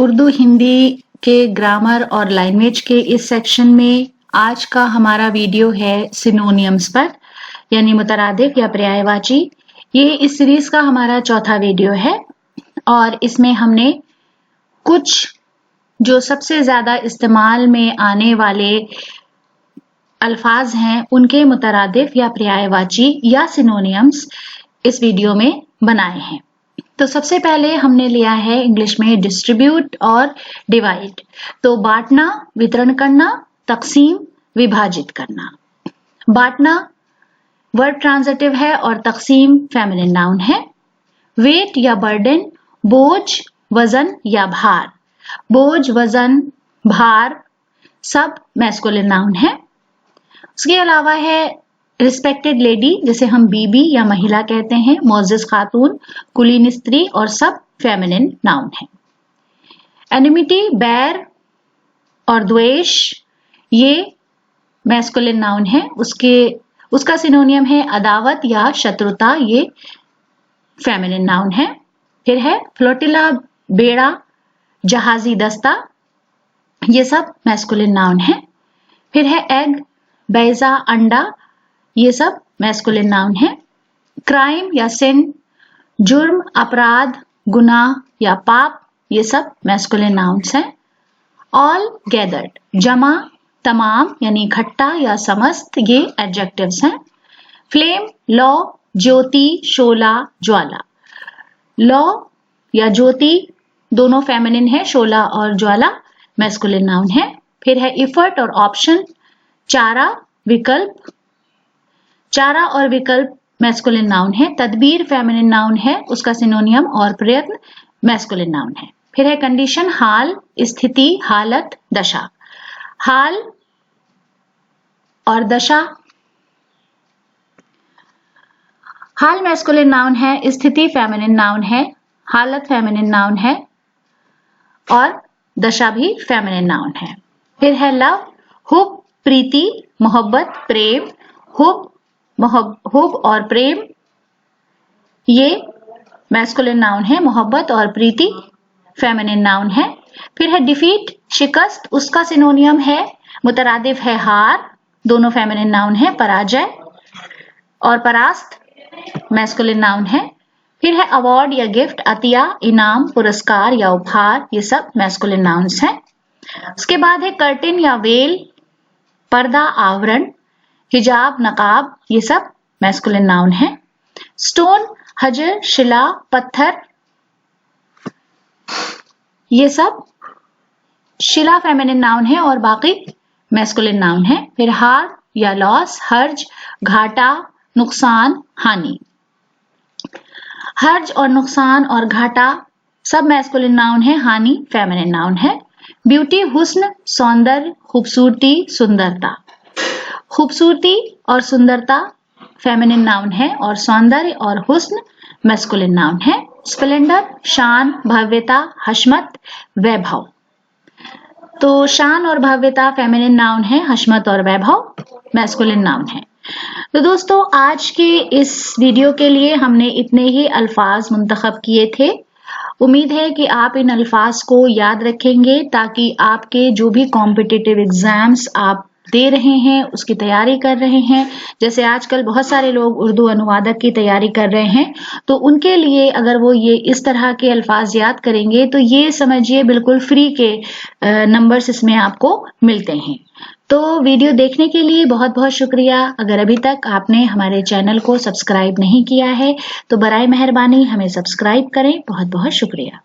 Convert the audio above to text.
उर्दू हिंदी के ग्रामर और लैंग्वेज के इस सेक्शन में आज का हमारा वीडियो है सिनोनियम्स पर, यानी मुतरादिफ या पर्यायवाची। ये इस सीरीज का हमारा चौथा वीडियो है और इसमें हमने कुछ जो सबसे ज्यादा इस्तेमाल में आने वाले अल्फाज हैं उनके मुतरादिफ या पर्यायवाची या सिनोनियम्स इस वीडियो में बनाए हैं। तो सबसे पहले हमने लिया है इंग्लिश में डिस्ट्रीब्यूट और डिवाइड। तो बांटना, वितरण करना, तकसीम, विभाजित करना। बांटना वर्ब ट्रांजिटिव है और तकसीम फेमिनिन नाउन है। वेट या बर्डन, बोझ, वजन या भार। बोझ, वजन, भार सब मैस्कुलिन नाउन है। उसके अलावा है रिस्पेक्टेड लेडी, जिसे हम बीबी या महिला कहते हैं, मोअज़्ज़ज़ खातून, कुलीन स्त्री और सब फेमिनिन नाउन है। एनिमिटी, बैर और द्वेष ये मैस्कुलिन नाउन है। उसका सिनोनियम है अदावत या शत्रुता, ये फेमिनिन नाउन है। फिर है फ्लोटिला, बेड़ा, जहाजी दस्ता, ये सब मैस्कुलिन नाउन है। फिर है एग, बैजा, अंडा, ये सब मैस्कुलिन नाउन है। क्राइम या सिन, जुर्म, अपराध, गुनाह या पाप, ये सब मैस्कुलिन नाउन्स हैं। ऑल गैदर्ड, जमा, तमाम यानी इकट्ठा या समस्त, ये एडजेक्टिव्स हैं। फ्लेम, लौ, ज्योति, शोला, ज्वाला। लौ या ज्योति दोनों फेमिनिन है, शोला और ज्वाला मैस्कुलिन नाउन है। फिर है इफर्ट और ऑप्शन, चारा, विकल्प। चारा और विकल्प मैस्कुलिन नाउन है। तदबीर फेमिनिन नाउन है, उसका सिनोनियम और प्रयत्न मैस्कुलिन नाउन है। फिर है कंडीशन, हाल, स्थिति, हालत, दशा। हाल और दशा, हाल मैस्कुलिन नाउन है, स्थिति फेमिनिन नाउन है, हालत फेमिनिन नाउन है और दशा भी फेमिनिन नाउन है। फिर है लव, हुब, प्रीति, मोहब्बत, प्रेम। हुब और प्रेम ये मैस्कुलिन नाउन है, मोहब्बत और प्रीति फेमिनिन नाउन है। फिर है डिफीट, शिकस्त, उसका सिनोनियम है मुतरादिफ है हार, दोनों फेमिनिन नाउन है। पराजय और परास्त मैस्कुलिन नाउन है। फिर है अवार्ड या गिफ्ट, अतिया, इनाम, पुरस्कार या उपहार, ये सब मैस्कुलिन नाउन्स हैं। उसके बाद है कर्टेन या वेल, पर्दा, आवरण, हिजाब, नकाब, ये सब मैस्कुलिन नाउन है। स्टोन, हजर, शिला, पत्थर, ये सब शिला फेमिनिन नाउन है और बाकी मैस्कुलिन नाउन है। फिर हार या लॉस, हर्ज, घाटा, नुकसान, हानि। हर्ज और नुकसान और घाटा सब मैस्कुलिन नाउन है, हानि फेमिनिन नाउन है। ब्यूटी, हुस्न, सौंदर्य, खूबसूरती, सुंदरता। खूबसूरती और सुंदरता फेमिनिन नाउन है और सौंदर्य और हुस्न मैस्कुलिन नाउन है। स्प्लेंडर, शान, भव्यता, हशमत, वैभव। तो शान और भव्यता फेमिनिन नाउन है, हशमत और वैभव मैस्कुलिन नाउन है। तो दोस्तों आज के इस वीडियो के लिए हमने इतने ही अल्फाज मुंतखब किए थे। उम्मीद है कि आप इन अल्फाज को याद रखेंगे ताकि आपके जो भी कॉम्पिटिटिव एग्जाम्स आप दे रहे हैं, उसकी तैयारी कर रहे हैं, जैसे आजकल बहुत सारे लोग उर्दू अनुवादक की तैयारी कर रहे हैं, तो उनके लिए अगर वो ये इस तरह के अल्फाज याद करेंगे तो ये समझिए बिल्कुल फ्री के नंबर्स इसमें आपको मिलते हैं। तो वीडियो देखने के लिए बहुत बहुत शुक्रिया। अगर अभी तक आपने हमारे चैनल को सब्सक्राइब नहीं किया है तो बराए मेहरबानी हमें सब्सक्राइब करें। बहुत बहुत शुक्रिया।